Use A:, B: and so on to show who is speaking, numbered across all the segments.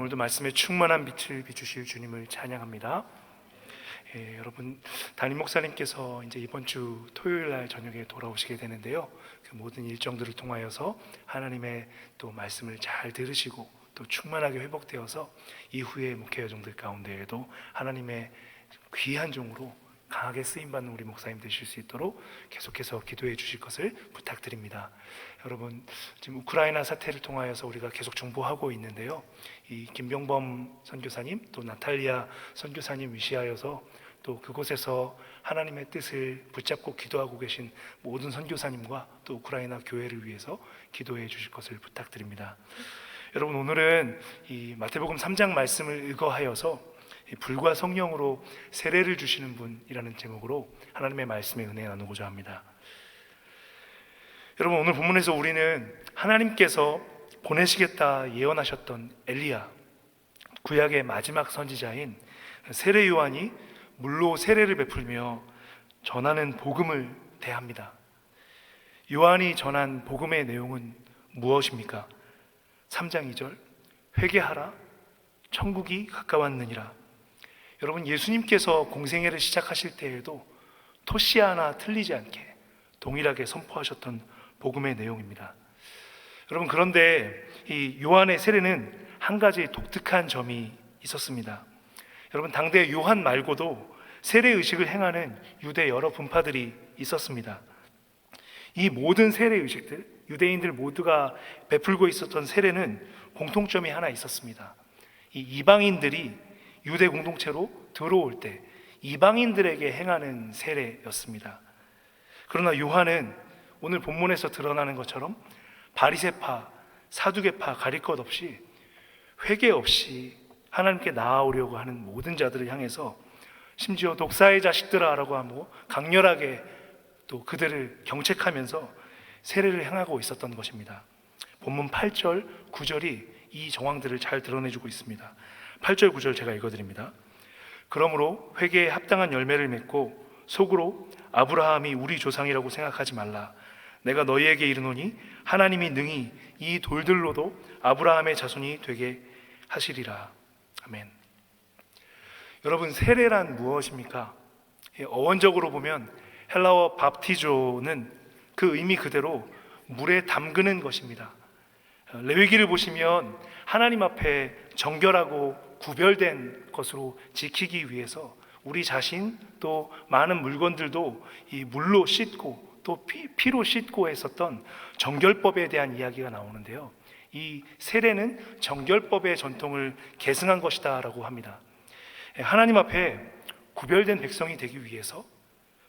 A: 오늘도 말씀에 충만한 빛을 비추실 주님을 찬양합니다. 여러분, 담임 목사님께서 이제 이번 주 토요일 날 저녁에 돌아오시게 되는데요. 그 모든 일정들을 통하여서 하나님의 또 말씀을 잘 들으시고 또 충만하게 회복되어서 이후의 목회 여정들 가운데에도 하나님의 귀한 종으로 강하게 쓰임받는 우리 목사님 되실 수 있도록 계속해서 기도해 주실 것을 부탁드립니다. 여러분, 지금 우크라이나 사태를 통하여서 우리가 계속 중보하고 있는데요, 이 김병범 선교사님 또 나탈리아 선교사님 위시하여서 또 그곳에서 하나님의 뜻을 붙잡고 기도하고 계신 모든 선교사님과 또 우크라이나 교회를 위해서 기도해 주실 것을 부탁드립니다. 여러분, 오늘은 이 마태복음 3장 말씀을 의거하여서 불과 성령으로 세례를 주시는 분이라는 제목으로 하나님의 말씀의 은혜 나누고자 합니다. 여러분, 오늘 본문에서 우리는 하나님께서 보내시겠다 예언하셨던 엘리야, 구약의 마지막 선지자인 세례 요한이 물로 세례를 베풀며 전하는 복음을 대합니다. 요한이 전한 복음의 내용은 무엇입니까? 3장 2절, 회개하라, 천국이 가까웠느니라. 여러분, 예수님께서 공생애를 시작하실 때에도 토시 하나 틀리지 않게 동일하게 선포하셨던 복음의 내용입니다. 여러분, 그런데 이 요한의 세례는 한 가지 독특한 점이 있었습니다. 여러분, 당대 요한 말고도 세례 의식을 행하는 유대 여러 분파들이 있었습니다. 이 모든 세례 의식들, 유대인들 모두가 베풀고 있었던 세례는 공통점이 하나 있었습니다. 이 이방인들이 유대 공동체로 들어올 때 이방인들에게 행하는 세례였습니다. 그러나 요한은 오늘 본문에서 드러나는 것처럼 바리새파, 사두개파 가릴 것 없이 회개 없이 하나님께 나아오려고 하는 모든 자들을 향해서 심지어 독사의 자식들아 라고 하고 강렬하게 또 그들을 경책하면서 세례를 행하고 있었던 것입니다. 본문 8절, 9절이 이 정황들을 잘 드러내주고 있습니다. 8절, 9절 제가 읽어드립니다. 그러므로 회개에 합당한 열매를 맺고 속으로 아브라함이 우리 조상이라고 생각하지 말라. 내가 너희에게 이르노니 하나님이 능히 이 돌들로도 아브라함의 자손이 되게 하시리라. 아멘. 여러분, 세례란 무엇입니까? 어원적으로 보면 헬라어 밥티조는 그 의미 그대로 물에 담그는 것입니다. 레위기를 보시면 하나님 앞에 정결하고 구별된 것으로 지키기 위해서 우리 자신 또 많은 물건들도 이 물로 씻고 또 피로 씻고 했었던 정결법에 대한 이야기가 나오는데요, 이 세례는 정결법의 전통을 계승한 것이다 라고 합니다. 하나님 앞에 구별된 백성이 되기 위해서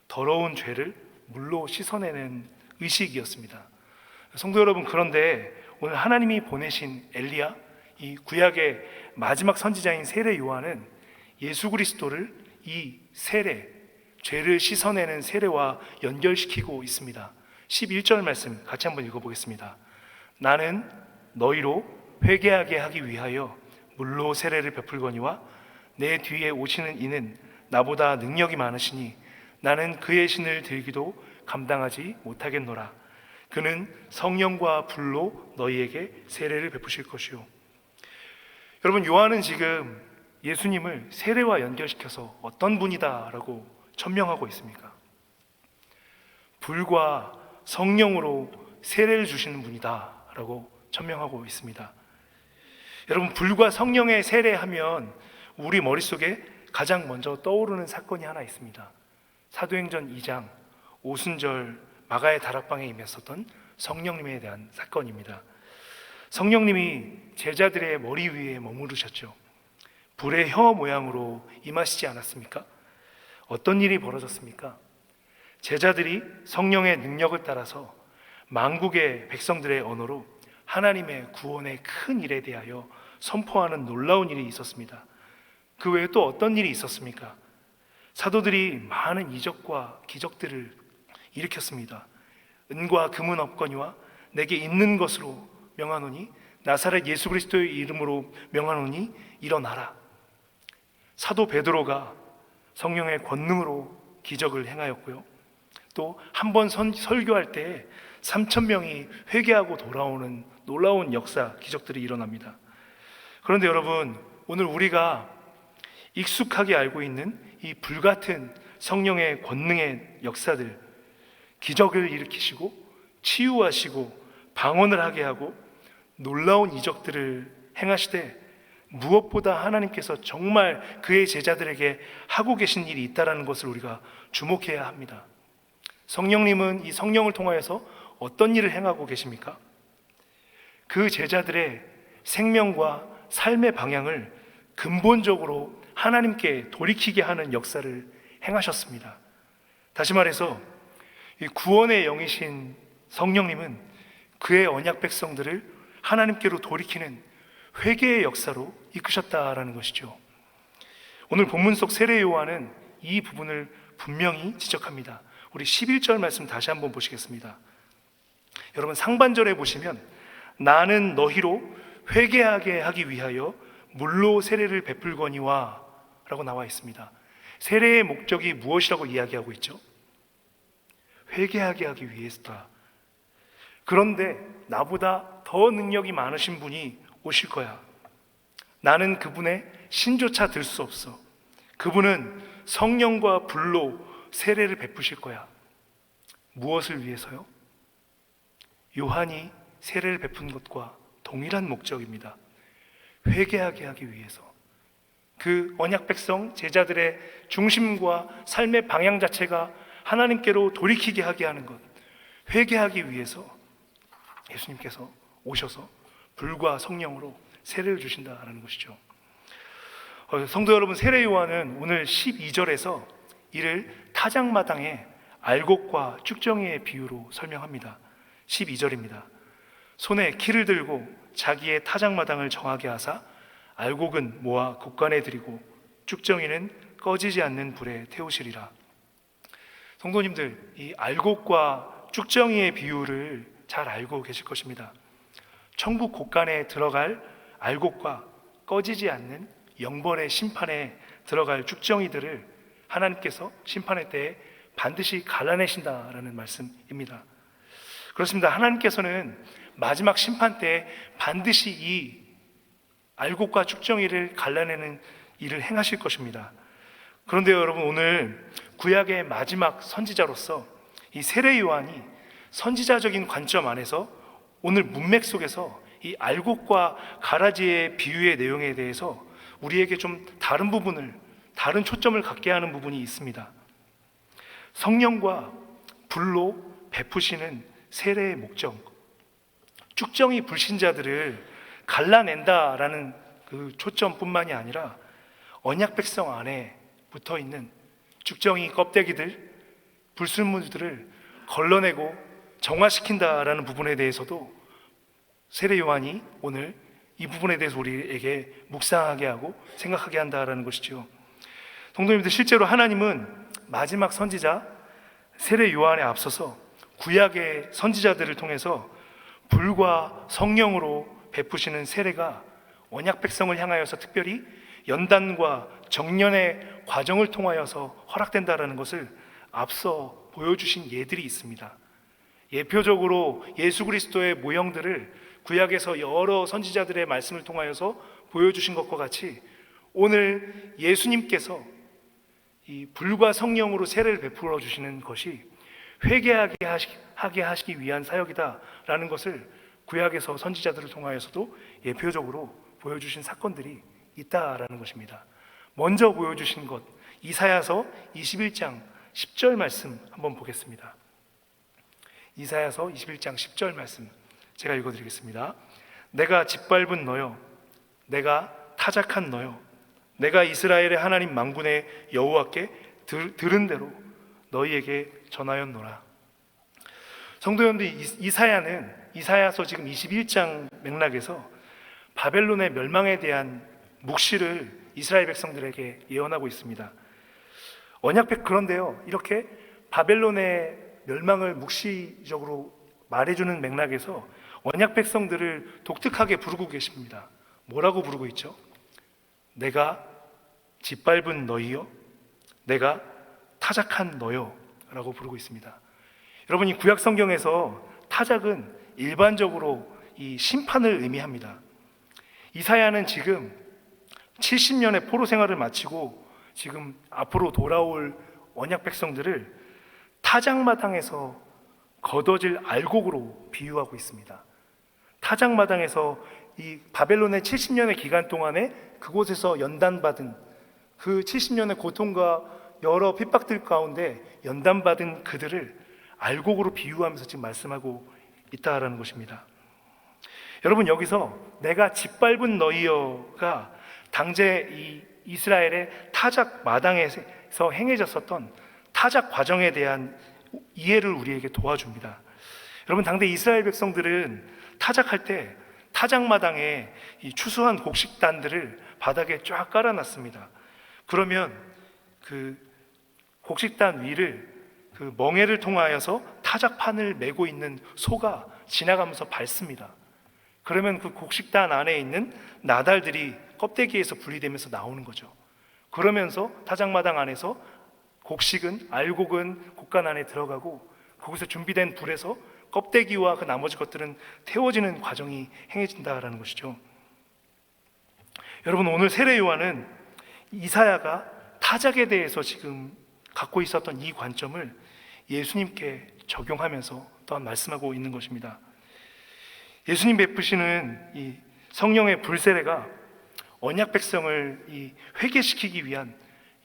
A: 더러운 죄를 물로 씻어내는 의식이었습니다. 성도 여러분, 그런데 오늘 하나님이 보내신 엘리야, 이 구약의 마지막 선지자인 세례 요한은 예수 그리스도를 이 세례, 죄를 씻어내는 세례와 연결시키고 있습니다. 11절 말씀 같이 한번 읽어보겠습니다. 나는 너희로 회개하게 하기 위하여 물로 세례를 베풀거니와 내 뒤에 오시는 이는 나보다 능력이 많으시니 나는 그의 신을 들기도 감당하지 못하겠노라. 그는 성령과 불로 너희에게 세례를 베푸실 것이요. 여러분, 요한은 지금 예수님을 세례와 연결시켜서 어떤 분이다라고 천명하고 있습니까? 불과 성령으로 세례를 주시는 분이다라고 천명하고 있습니다. 여러분, 불과 성령의 세례하면 우리 머릿속에 가장 먼저 떠오르는 사건이 하나 있습니다. 사도행전 2장 오순절 마가의 다락방에 임했었던 성령님에 대한 사건입니다. 성령님이 제자들의 머리 위에 머무르셨죠. 불의 혀 모양으로 임하시지 않았습니까? 어떤 일이 벌어졌습니까? 제자들이 성령의 능력을 따라서 만국의 백성들의 언어로 하나님의 구원의 큰 일에 대하여 선포하는 놀라운 일이 있었습니다. 그 외에 또 어떤 일이 있었습니까? 사도들이 많은 이적과 기적들을 일으켰습니다. 은과 금은 없거니와 내게 있는 것으로 명하노니 나사렛 예수 그리스도의 이름으로 명하노니 일어나라. 사도 베드로가 성령의 권능으로 기적을 행하였고요, 또 한 번 설교할 때 3,000명이 회개하고 돌아오는 놀라운 역사, 기적들이 일어납니다. 그런데 여러분, 오늘 우리가 익숙하게 알고 있는 이 불같은 성령의 권능의 역사들, 기적을 일으키시고 치유하시고 방언을 하게 하고 놀라운 이적들을 행하시되, 무엇보다 하나님께서 정말 그의 제자들에게 하고 계신 일이 있다는 것을 우리가 주목해야 합니다. 성령님은 이 성령을 통하여서 어떤 일을 행하고 계십니까? 그 제자들의 생명과 삶의 방향을 근본적으로 하나님께 돌이키게 하는 역사를 행하셨습니다. 다시 말해서 이 구원의 영이신 성령님은 그의 언약 백성들을 하나님께로 돌이키는 회개의 역사로 이끄셨다라는 것이죠. 오늘 본문 속 세례 요한은 이 부분을 분명히 지적합니다. 우리 11절 말씀 다시 한번 보시겠습니다. 여러분, 상반절에 보시면 나는 너희로 회개하게 하기 위하여 물로 세례를 베풀거니와 라고 나와 있습니다. 세례의 목적이 무엇이라고 이야기하고 있죠? 회개하게 하기 위해서다. 그런데 나보다 더 능력이 많으신 분이 오실 거야. 나는 그분의 신조차 들 수 없어. 그분은 성령과 불로 세례를 베푸실 거야. 무엇을 위해서요? 요한이 세례를 베푼 것과 동일한 목적입니다. 회개하게 하기 위해서. 그 언약 백성 제자들의 중심과 삶의 방향 자체가 하나님께로 돌이키게 하게 하는 것, 회개하기 위해서 예수님께서 오셔서 불과 성령으로 세례를 주신다라는 것이죠. 성도 여러분, 세례 요한은 오늘 12절에서 이를 타작마당의 알곡과 쭉정이의 비유로 설명합니다. 12절입니다. 손에 키를 들고 자기의 타작마당을 정하게 하사 알곡은 모아 곡간에 들이고 쭉정이는 꺼지지 않는 불에 태우시리라. 성도님들, 이 알곡과 쭉정이의 비유를 잘 알고 계실 것입니다. 천국 곡간에 들어갈 알곡과 꺼지지 않는 영벌의 심판에 들어갈 쭉정이들을 하나님께서 심판의 때에 반드시 갈라내신다라는 말씀입니다. 그렇습니다. 하나님께서는 마지막 심판 때에 반드시 이 알곡과 쭉정이를 갈라내는 일을 행하실 것입니다. 그런데 여러분, 오늘 구약의 마지막 선지자로서 이 세례 요한이 선지자적인 관점 안에서 오늘 문맥 속에서 이 알곡과 가라지의 비유의 내용에 대해서 우리에게 좀 다른 초점을 갖게 하는 부분이 있습니다. 성령과 불로 베푸시는 세례의 목적, 쭉정이 불신자들을 갈라낸다라는 그 초점뿐만이 아니라 언약 백성 안에 붙어 있는 쭉정이 껍데기들, 불순물들을 걸러내고 정화시킨다라는 부분에 대해서도 세례 요한이 오늘 이 부분에 대해서 우리에게 묵상하게 하고 생각하게 한다라는 것이죠. 성도님들, 실제로 하나님은 마지막 선지자 세례 요한에 앞서서 구약의 선지자들을 통해서 불과 성령으로 베푸시는 세례가 언약 백성을 향하여서 특별히 연단과 정년의 과정을 통하여서 허락된다라는 것을 앞서 보여주신 예들이 있습니다. 예표적으로 예수 그리스도의 모형들을 구약에서 여러 선지자들의 말씀을 통하여서 보여주신 것과 같이 오늘 예수님께서 이 불과 성령으로 세례를 베풀어 주시는 것이 회개하게 하시기 위한 사역이다라는 것을 구약에서 선지자들을 통하여서도 예표적으로 보여주신 사건들이 있다라는 것입니다. 먼저 보여주신 것, 이사야서 21장 10절 말씀 한번 보겠습니다. 이사야서 21장 10절 말씀 제가 읽어드리겠습니다. 내가 짓밟은 너요, 내가 타작한 너요, 내가 이스라엘의 하나님 만군의 여호와께 들은 대로 너희에게 전하였노라. 성도 여러분들, 이사야서 지금 21장 맥락에서 바벨론의 멸망에 대한 묵시를 이스라엘 백성들에게 예언하고 있습니다. 그런데요, 이렇게 바벨론의 멸망을 묵시적으로 말해주는 맥락에서 언약 백성들을 독특하게 부르고 계십니다. 뭐라고 부르고 있죠? 내가 짓밟은 너희요, 내가 타작한 너요 라고 부르고 있습니다. 여러분, 이 구약 성경에서 타작은 일반적으로 이 심판을 의미합니다. 이사야는 지금 70년의 포로 생활을 마치고 지금 앞으로 돌아올 언약 백성들을 타작마당에서 걷어질 알곡으로 비유하고 있습니다. 타작마당에서 이 바벨론의 70년의 기간 동안에 그곳에서 연단받은 그 70년의 고통과 여러 핍박들 가운데 연단받은 그들을 알곡으로 비유하면서 지금 말씀하고 있다라는 것입니다. 여러분, 여기서 내가 짓밟은 너희여가 당대 이 이스라엘의 타작 마당에서 행해졌었던 타작 과정에 대한 이해를 우리에게 도와줍니다. 여러분, 당대 이스라엘 백성들은 타작할 때 타작 마당에 이 추수한 곡식단들을 바닥에 쫙 깔아놨습니다. 그러면 그 곡식단 위를 그 멍에를 통하여서 타작판을 메고 있는 소가 지나가면서 밟습니다. 그러면 그 곡식단 안에 있는 나달들이 껍데기에서 분리되면서 나오는 거죠. 그러면서 타작마당 안에서 곡식은 알곡은 곡간 안에 들어가고 거기서 준비된 불에서 껍데기와 그 나머지 것들은 태워지는 과정이 행해진다라는 것이죠. 여러분, 오늘 세례 요한은 이사야가 타작에 대해서 지금 갖고 있었던 이 관점을 예수님께 적용하면서 또한 말씀하고 있는 것입니다. 예수님 베푸시는 이 성령의 불세례가 언약 백성을 이 회개시키기 위한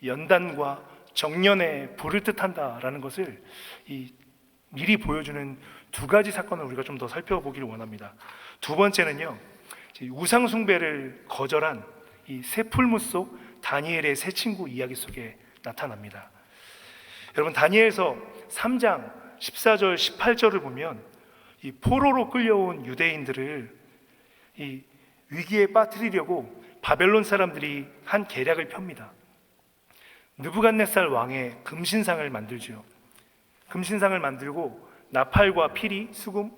A: 연단과 정년의 불을 뜻한다라는 것을 이 미리 보여주는 두 가지 사건을 우리가 좀 더 살펴보기를 원합니다. 두 번째는요, 우상 숭배를 거절한 이 세풀무 속 다니엘의 세 친구 이야기 속에 나타납니다. 여러분, 다니엘서 3장 14절 18절을 보면 이 포로로 끌려온 유대인들을 이 위기에 빠뜨리려고 바벨론 사람들이 한 계략을 펴니다. 느부갓네살 왕의 금신상을 만들지요. 금신상을 만들고 나팔과 피리, 수금,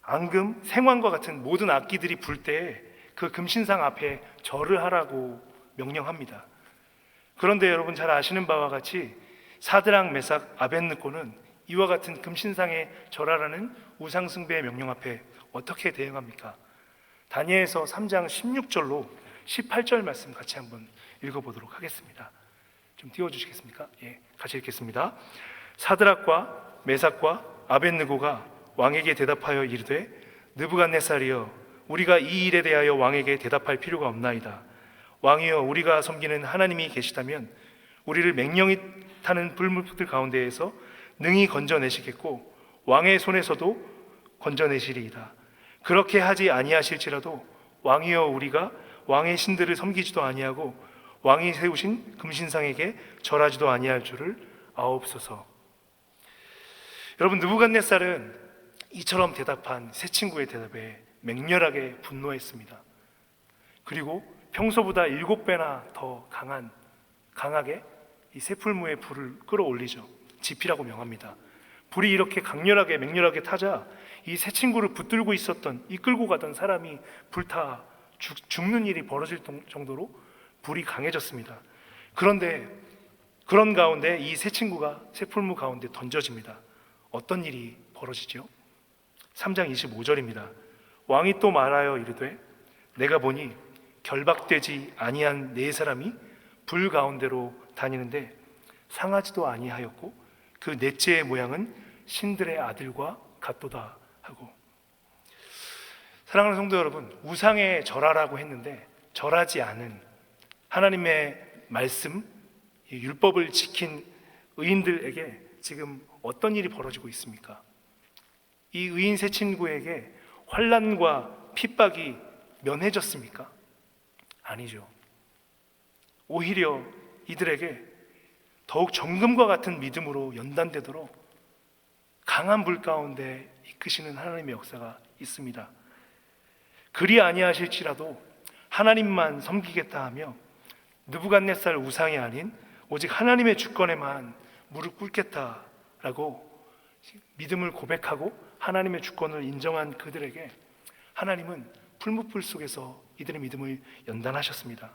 A: 앙금, 생황과 같은 모든 악기들이 불 때 그 금신상 앞에 절을 하라고 명령합니다. 그런데 여러분 잘 아시는 바와 같이 사드락, 메삭, 아벳느고는 이와 같은 금신상에 절하라는 우상 숭배의 명령 앞에 어떻게 대응합니까? 다니엘서 3장 16절로 18절 말씀 같이 한번 읽어보도록 하겠습니다. 좀 띄워주시겠습니까? 예, 같이 읽겠습니다. 사드락과 메삭과 아벳느고가 왕에게 대답하여 이르되, 느부갓네살이여, 우리가 이 일에 대하여 왕에게 대답할 필요가 없나이다. 왕이여, 우리가 섬기는 하나님이 계시다면 우리를 맹령이 타는 불물들 가운데에서 능히 건져내시겠고 왕의 손에서도 건져내시리이다. 그렇게 하지 아니하실지라도 왕이여, 우리가 왕의 신들을 섬기지도 아니하고 왕이 세우신 금신상에게 절하지도 아니할 줄을 아옵소서. 여러분, 느부갓네살은 이처럼 대답한 세 친구의 대답에 맹렬하게 분노했습니다. 그리고 평소보다 7배나 더 강하게 이 세풀무의 불을 끌어올리죠. 지피라고 명합니다. 불이 이렇게 강렬하게 맹렬하게 타자 이 세 친구를 붙들고 있었던, 이끌고 가던 사람이 불타 죽는 일이 벌어질 정도로 불이 강해졌습니다. 그런데 그런 가운데 이 세 친구가 세풀무 가운데 던져집니다. 어떤 일이 벌어지죠? 3장 25절입니다. 왕이 또 말하여 이르되, 내가 보니 결박되지 아니한 네 사람이 불 가운데로 다니는데 상하지도 아니하였고 그 넷째의 모양은 신들의 아들과 같도다 하고. 사랑하는 성도 여러분, 우상에 절하라고 했는데 절하지 않은 하나님의 말씀, 율법을 지킨 의인들에게 지금 어떤 일이 벌어지고 있습니까? 이 의인 세 친구에게 환난과 핍박이 면해졌습니까? 아니죠. 오히려 이들에게 더욱 정금과 같은 믿음으로 연단되도록 강한 불 가운데 이끄시는 하나님의 역사가 있습니다. 그리 아니하실지라도 하나님만 섬기겠다 하며 느부갓네살 우상이 아닌 오직 하나님의 주권에만 무릎 꿇겠다라고 믿음을 고백하고 하나님의 주권을 인정한 그들에게 하나님은 풀무불 속에서 이들의 믿음을 연단하셨습니다.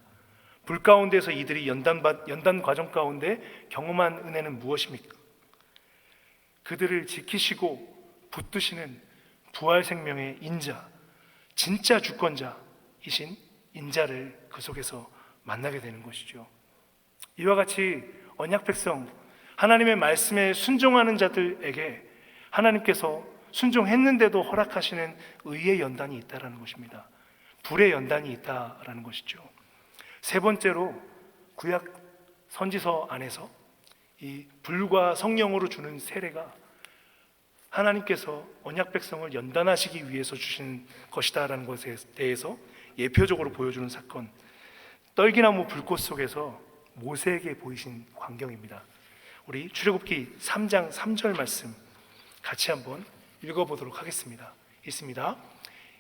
A: 불 가운데서 이들이 연단 과정 가운데 경험한 은혜는 무엇입니까? 그들을 지키시고 붙드시는 부활 생명의 인자, 진짜 주권자, 인자를 그 속에서 만나게 되는 것이죠. 이와 같이 언약 백성, 하나님의 말씀에 순종하는 자들에게 하나님께서 순종했는데도 허락하시는 의의 연단이 있다라는 것입니다. 불의 연단이 있다라는 것이죠. 세 번째로 구약 선지서 안에서 이 불과 성령으로 주는 세례가 하나님께서 언약 백성을 연단하시기 위해서 주시는 것이다라는 것에 대해서 예표적으로 보여주는 사건, 떨기나무 불꽃 속에서 모세에게 보이신 광경입니다. 우리 출애굽기 3장 3절 말씀 같이 한번 읽어보도록 하겠습니다. 있습니다.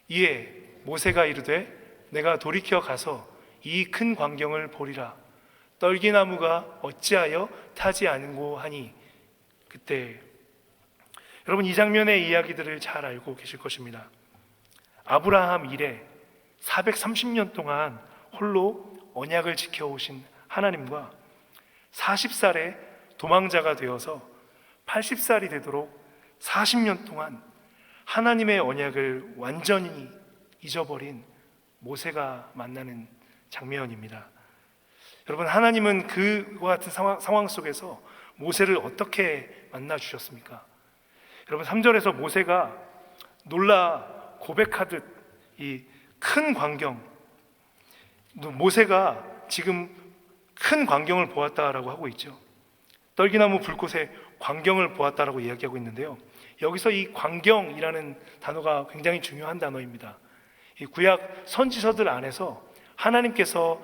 A: 이에 모세가 이르되 내가 돌이켜 가서 이 큰 광경을 보리라. 떨기나무가 어찌하여 타지 않은고 하니. 그때 여러분 이 장면의 이야기들을 잘 알고 계실 것입니다. 아브라함 이래 430년 동안 홀로 언약을 지켜오신 하나님과 40살에 도망자가 되어서 80살이 되도록 40년 동안 하나님의 언약을 완전히 잊어버린 모세가 만나는 장면입니다. 여러분, 하나님은 그와 같은 상황 속에서 모세를 어떻게 만나 주셨습니까? 여러분, 3절에서 모세가 놀라 고백하듯 이 큰 광경, 모세가 지금 큰 광경을 보았다라고 하고 있죠. 떨기나무 불꽃의 광경을 보았다라고 이야기하고 있는데요, 여기서 이 광경이라는 단어가 굉장히 중요한 단어입니다. 이 구약 선지서들 안에서 하나님께서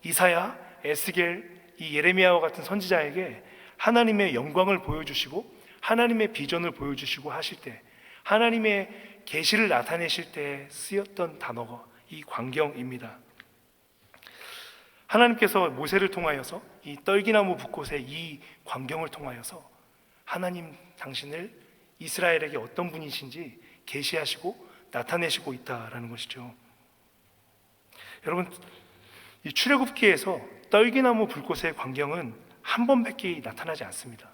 A: 이사야, 에스겔, 이 예레미야와 같은 선지자에게 하나님의 영광을 보여주시고 하나님의 비전을 보여주시고 하실 때, 하나님의 계시를 나타내실 때 쓰였던 단어가 이 광경입니다. 하나님께서 모세를 통하여서 이 떨기나무 불꽃의 이 광경을 통하여서 하나님 당신을 이스라엘에게 어떤 분이신지 계시하시고 나타내시고 있다라는 것이죠. 여러분, 이 출애굽기에서 떨기나무 불꽃의 광경은 한 번밖에 나타나지 않습니다.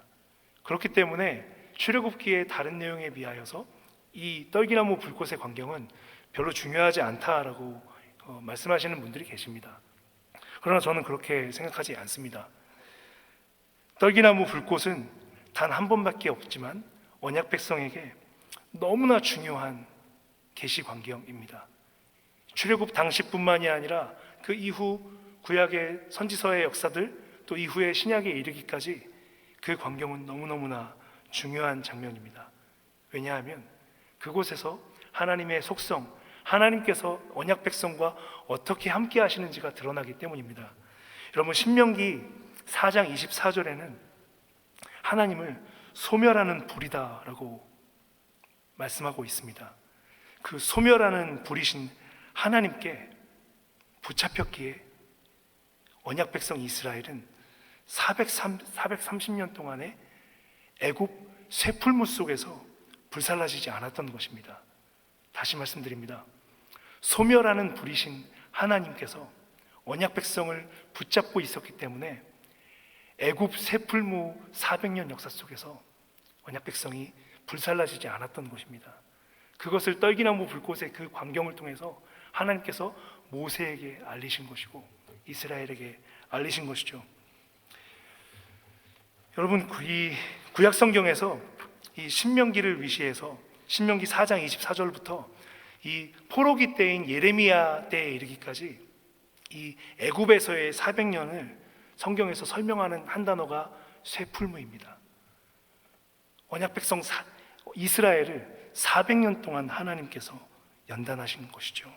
A: 그렇기 때문에 출애굽기의 다른 내용에 비하여서 이 떨기나무 불꽃의 광경은 별로 중요하지 않다라고 말씀하시는 분들이 계십니다. 그러나 저는 그렇게 생각하지 않습니다. 떨기나무 불꽃은 단 한 번밖에 없지만 언약 백성에게 너무나 중요한 계시 광경입니다. 출애굽 당시뿐만이 아니라 그 이후 구약의 선지서의 역사들, 또 이후의 신약에 이르기까지 그 광경은 너무너무나 중요한 장면입니다. 왜냐하면 그곳에서 하나님의 속성, 하나님께서 언약 백성과 어떻게 함께 하시는지가 드러나기 때문입니다. 여러분, 신명기 4장 24절에는 하나님을 소멸하는 불이다라고 말씀하고 있습니다. 그 소멸하는 불이신 하나님께 붙잡혔기에 언약 백성 이스라엘은 430년 동안의 애굽 쇠풀무 속에서 불살라지지 않았던 것입니다. 다시 말씀드립니다. 소멸하는 불이신 하나님께서 언약 백성을 붙잡고 있었기 때문에 애굽 쇠풀무 400년 역사 속에서 언약 백성이 불살라지지 않았던 것입니다. 그것을 떨기나무 불꽃의 그 광경을 통해서 하나님께서 모세에게 알리신 것이고 이스라엘에게 알리신 것이죠. 여러분, 이 구약 성경에서 이 신명기를 위시해서 신명기 4장 24절부터 이 포로기 때인 예레미야 때에 이르기까지 이 애굽에서의 400년을 성경에서 설명하는 한 단어가 쇠풀무입니다. 언약 백성 이스라엘을 400년 동안 하나님께서 연단하신 것이죠.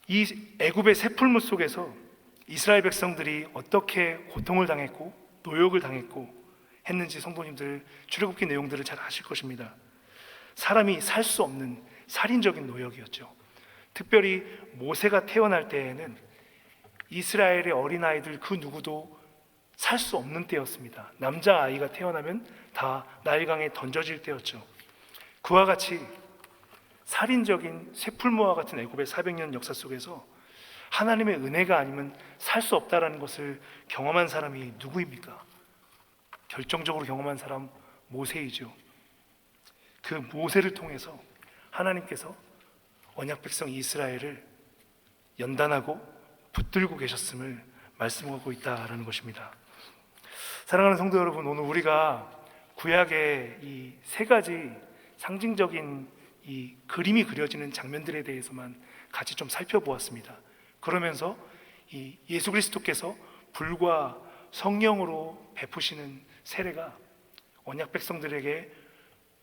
A: 이 애굽의 쇠풀무 속에서 이스라엘 백성들이 어떻게 고통을 당했고 노역을 당했고 했는지 성도님들 출애굽기 내용들을 잘 아실 것입니다. 사람이 살 수 없는 살인적인 노역이었죠. 특별히 모세가 태어날 때에는 이스라엘의 어린아이들 그 누구도 살 수 없는 때였습니다. 남자아이가 태어나면 다 나일강에 던져질 때였죠. 그와 같이 살인적인 쇠풀무와 같은 애굽의 400년 역사 속에서 하나님의 은혜가 아니면 살 수 없다라는 것을 경험한 사람이 누구입니까? 결정적으로 경험한 사람 모세이죠. 그 모세를 통해서 하나님께서 언약 백성 이스라엘을 연단하고 붙들고 계셨음을 말씀하고 있다라는 것입니다. 사랑하는 성도 여러분, 오늘 우리가 구약의 이 세 가지 상징적인 이 그림이 그려지는 장면들에 대해서만 같이 좀 살펴보았습니다. 그러면서 이 예수 그리스도께서 불과 성령으로 베푸시는 세례가 언약 백성들에게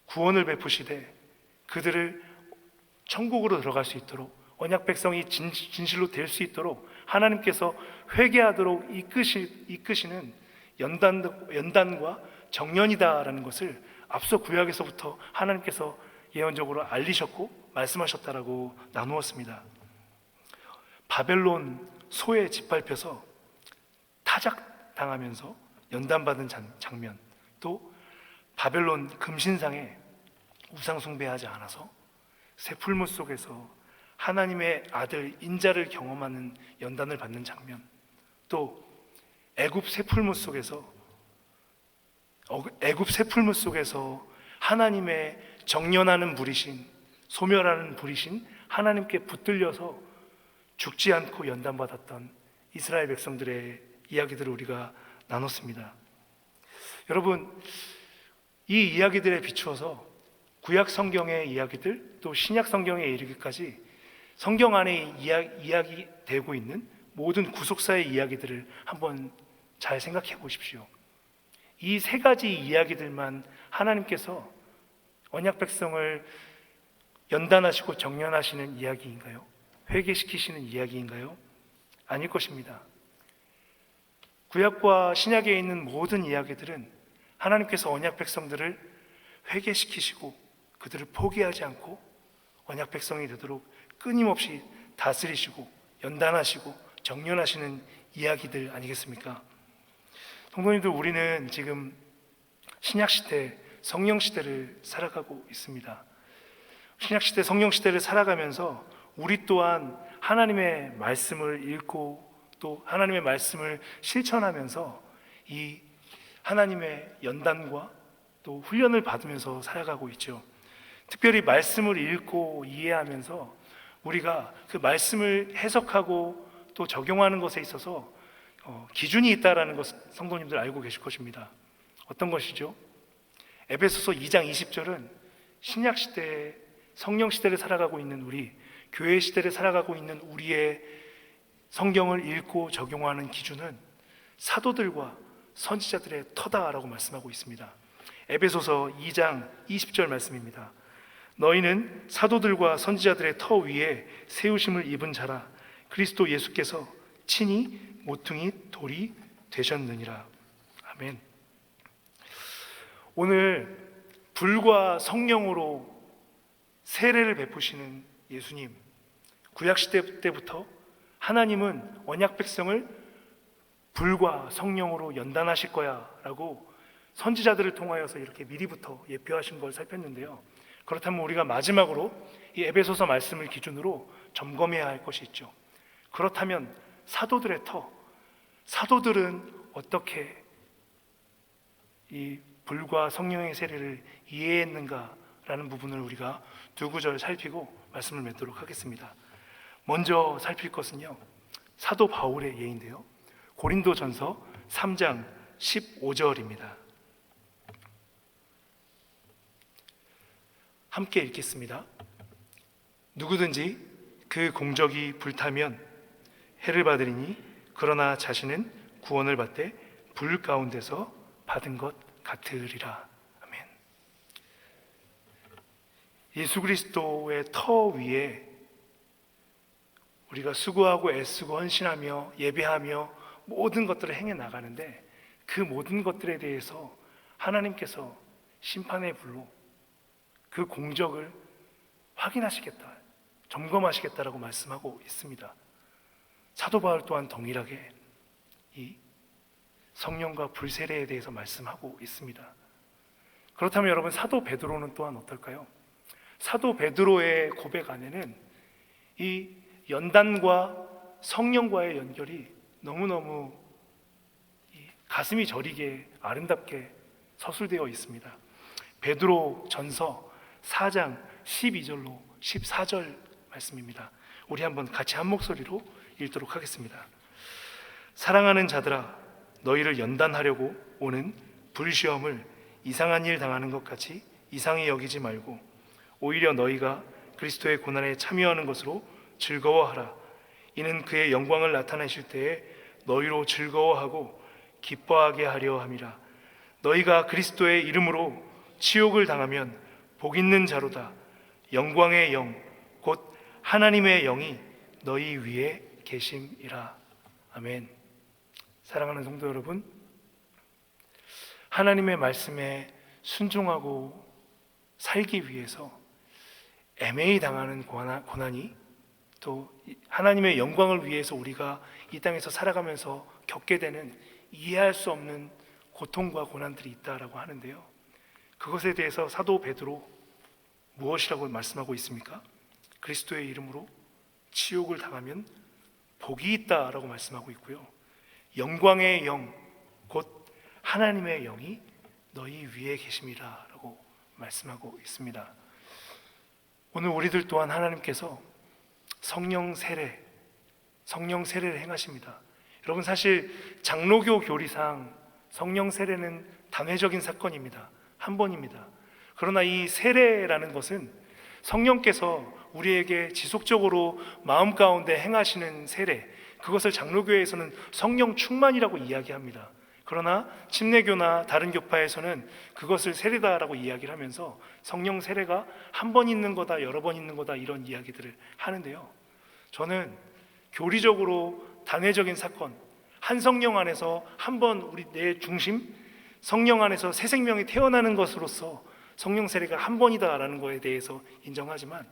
A: 구원을 베푸시되 그들을 천국으로 들어갈 수 있도록, 언약 백성이 진실로 될 수 있도록 하나님께서 회개하도록 이끄시는 연단과 정년이다라는 것을 앞서 구약에서부터 하나님께서 예언적으로 알리셨고 말씀하셨다라고 나누었습니다. 바벨론 소에 짓밟혀서 타작당하면서 연단받은 장면, 또 바벨론 금신상에 우상숭배하지 않아서 새 풀무 속에서 하나님의 아들 인자를 경험하는 연단을 받는 장면, 또 애굽 새 풀무 속에서 하나님의 정련하는 불이신, 소멸하는 불이신 하나님께 붙들려서 죽지 않고 연단받았던 이스라엘 백성들의 이야기들을 우리가 나눴습니다. 여러분, 이 이야기들에 비추어서 구약 성경의 이야기들, 또 신약 성경에 이르기까지 성경 안에 이야기되고 있는 모든 구속사의 이야기들을 한번 잘 생각해 보십시오. 이 세 가지 이야기들만 하나님께서 언약 백성을 연단하시고 정련하시는 이야기인가요? 회개시키시는 이야기인가요? 아닐 것입니다. 구약과 신약에 있는 모든 이야기들은 하나님께서 언약 백성들을 회개시키시고 그들을 포기하지 않고 언약 백성이 되도록 끊임없이 다스리시고 연단하시고 정련하시는 이야기들 아니겠습니까? 성도님들, 우리는 지금 신약시대, 성령시대를 살아가고 있습니다. 신약시대, 성령시대를 살아가면서 우리 또한 하나님의 말씀을 읽고 또 하나님의 말씀을 실천하면서 이 하나님의 연단과 또 훈련을 받으면서 살아가고 있죠. 특별히 말씀을 읽고 이해하면서 우리가 그 말씀을 해석하고 또 적용하는 것에 있어서 기준이 있다라는 것 성도님들 알고 계실 것입니다. 어떤 것이죠? 에베소서 2장 20절은 신약시대, 성령시대를 살아가고 있는 우리, 교회 시대를 살아가고 있는 우리의 성경을 읽고 적용하는 기준은 사도들과 선지자들의 터다라고 말씀하고 있습니다. 에베소서 2장 20절 말씀입니다. 너희는 사도들과 선지자들의 터 위에 세우심을 입은 자라. 그리스도 예수께서 친히 모퉁이 돌이 되셨느니라. 아멘. 오늘 불과 성령으로 세례를 베푸시는 예수님, 구약시대 때부터 하나님은 언약 백성을 불과 성령으로 연단하실 거야 라고 선지자들을 통하여서 이렇게 미리부터 예표하신 걸 살폈는데요. 그렇다면 우리가 마지막으로 이 에베소서 말씀을 기준으로 점검해야 할 것이 있죠. 그렇다면 사도들의 터, 사도들은 어떻게 이 불과 성령의 세례를 이해했는가라는 부분을 우리가 두 구절 살피고 말씀을 맺도록 하겠습니다. 먼저 살필 것은요, 사도 바울의 예인데요, 고린도전서 3장 15절입니다. 함께 읽겠습니다. 누구든지 그 공적이 불타면 해를 받으리니 그러나 자신은 구원을 받되 불 가운데서 받은 것 같으리라. 아멘. 예수 그리스도의 터 위에 우리가 수고하고 애쓰고 헌신하며 예배하며 모든 것들을 행해 나가는데 그 모든 것들에 대해서 하나님께서 심판의 불로 그 공적을 확인하시겠다, 점검하시겠다라고 말씀하고 있습니다. 사도 바울 또한 동일하게 이 성령과 불세례에 대해서 말씀하고 있습니다. 그렇다면 여러분, 사도 베드로는 또한 어떨까요? 사도 베드로의 고백 안에는 이 연단과 성령과의 연결이 너무너무 가슴이 저리게 아름답게 서술되어 있습니다. 베드로 전서 4장 12절로 14절 말씀입니다. 우리 한번 같이 한 목소리로 읽도록 하겠습니다. 사랑하는 자들아, 너희를 연단하려고 오는 불시험을 이상한 일 당하는 것 같이 이상히 여기지 말고 오히려 너희가 그리스도의 고난에 참여하는 것으로 즐거워하라. 이는 그의 영광을 나타내실 때에 너희로 즐거워하고 기뻐하게 하려 함이라. 너희가 그리스도의 이름으로 치욕을 당하면 복 있는 자로다. 영광의 영 곧 하나님의 영이 너희 위에 계심이라. 아멘. 사랑하는 성도 여러분, 하나님의 말씀에 순종하고 살기 위해서 애매히 당하는 고난이, 또 하나님의 영광을 위해서 우리가 이 땅에서 살아가면서 겪게 되는 이해할 수 없는 고통과 고난들이 있다라고 하는데요, 그것에 대해서 사도 베드로 무엇이라고 말씀하고 있습니까? 그리스도의 이름으로 치욕을 당하면 복이 있다라고 말씀하고 있고요, 영광의 영 곧 하나님의 영이 너희 위에 계심이라 라고 말씀하고 있습니다. 오늘 우리들 또한 하나님께서 성령 세례를 행하십니다. 여러분, 사실 장로교 교리상 성령 세례는 단회적인 사건입니다. 한 번입니다. 그러나 이 세례라는 것은 성령께서 우리에게 지속적으로 마음 가운데 행하시는 세례, 그것을 장로교에서는 성령 충만이라고 이야기합니다. 그러나 침례교나 다른 교파에서는 그것을 세례다라고 이야기를 하면서 성령 세례가 한 번 있는 거다, 여러 번 있는 거다, 이런 이야기들을 하는데요, 저는 교리적으로 단회적인 사건, 한 성령 안에서 한 번 우리 내 중심, 성령 안에서 새 생명이 태어나는 것으로서 성령 세례가 한 번이다라는 것에 대해서 인정하지만,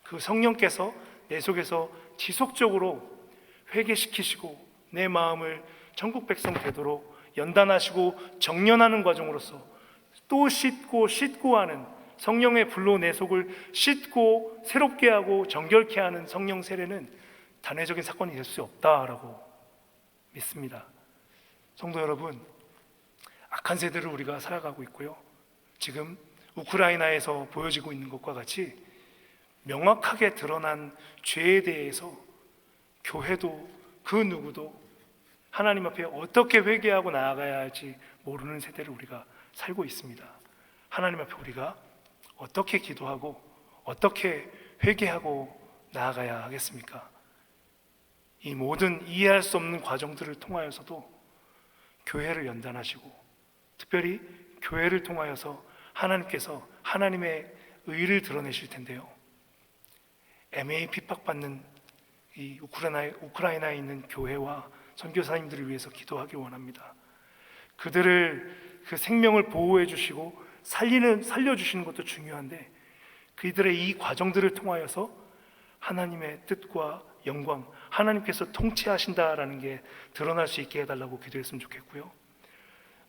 A: 그 성령께서 내 속에서 지속적으로 회개시키시고 내 마음을 천국 백성 되도록 연단하시고 정련하는 과정으로서 또 씻고 하는, 성령의 불로 내 속을 씻고 새롭게 하고 정결케 하는 성령 세례는 단회적인 사건이 될 수 없다라고 믿습니다. 성도 여러분, 악한 세대를 우리가 살아가고 있고요, 지금 우크라이나에서 보여지고 있는 것과 같이 명확하게 드러난 죄에 대해서 교회도 그 누구도 하나님 앞에 어떻게 회개하고 나아가야 할지 모르는 세대를 우리가 살고 있습니다. 하나님 앞에 우리가 어떻게 기도하고 어떻게 회개하고 나아가야 하겠습니까? 이 모든 이해할 수 없는 과정들을 통하여서도 교회를 연단하시고, 특별히 교회를 통하여서 하나님께서 하나님의 의를 드러내실 텐데요, 애매히 핍박받는 이 우크라이나에 있는 교회와 선교사님들을 위해서 기도하기 원합니다. 그들을 그 생명을 보호해 주시고 살려주시는 것도 중요한데, 그들의 이 과정들을 통하여서 하나님의 뜻과 영광, 하나님께서 통치하신다라는 게 드러날 수 있게 해달라고 기도했으면 좋겠고요,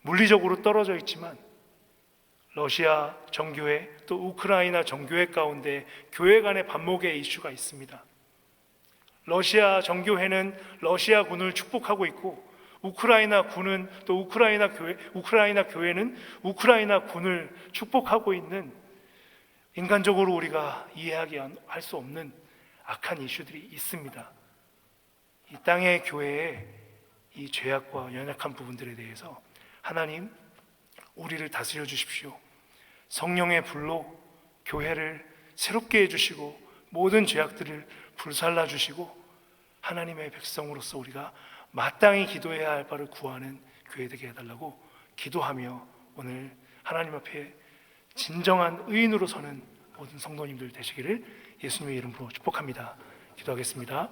A: 물리적으로 떨어져 있지만 러시아 정교회 또 우크라이나 정교회 가운데 교회 간의 반목의 이슈가 있습니다. 러시아 정교회는 러시아 군을 축복하고 있고, 우크라이나 군은 또 우크라이나 교회는 우크라이나 군을 축복하고 있는, 인간적으로 우리가 이해하기 할 수 없는 악한 이슈들이 있습니다. 이 땅의 교회의 이 죄악과 연약한 부분들에 대해서 하나님, 우리를 다스려 주십시오. 성령의 불로 교회를 새롭게 해주시고 모든 죄악들을 불살라 주시고 하나님의 백성으로서 우리가 마땅히 기도해야 할 바를 구하는 교회 되게 해달라고 기도하며, 오늘 하나님 앞에 진정한 의인으로 서는 모든 성도님들 되시기를 예수님의 이름으로 축복합니다. 기도하겠습니다.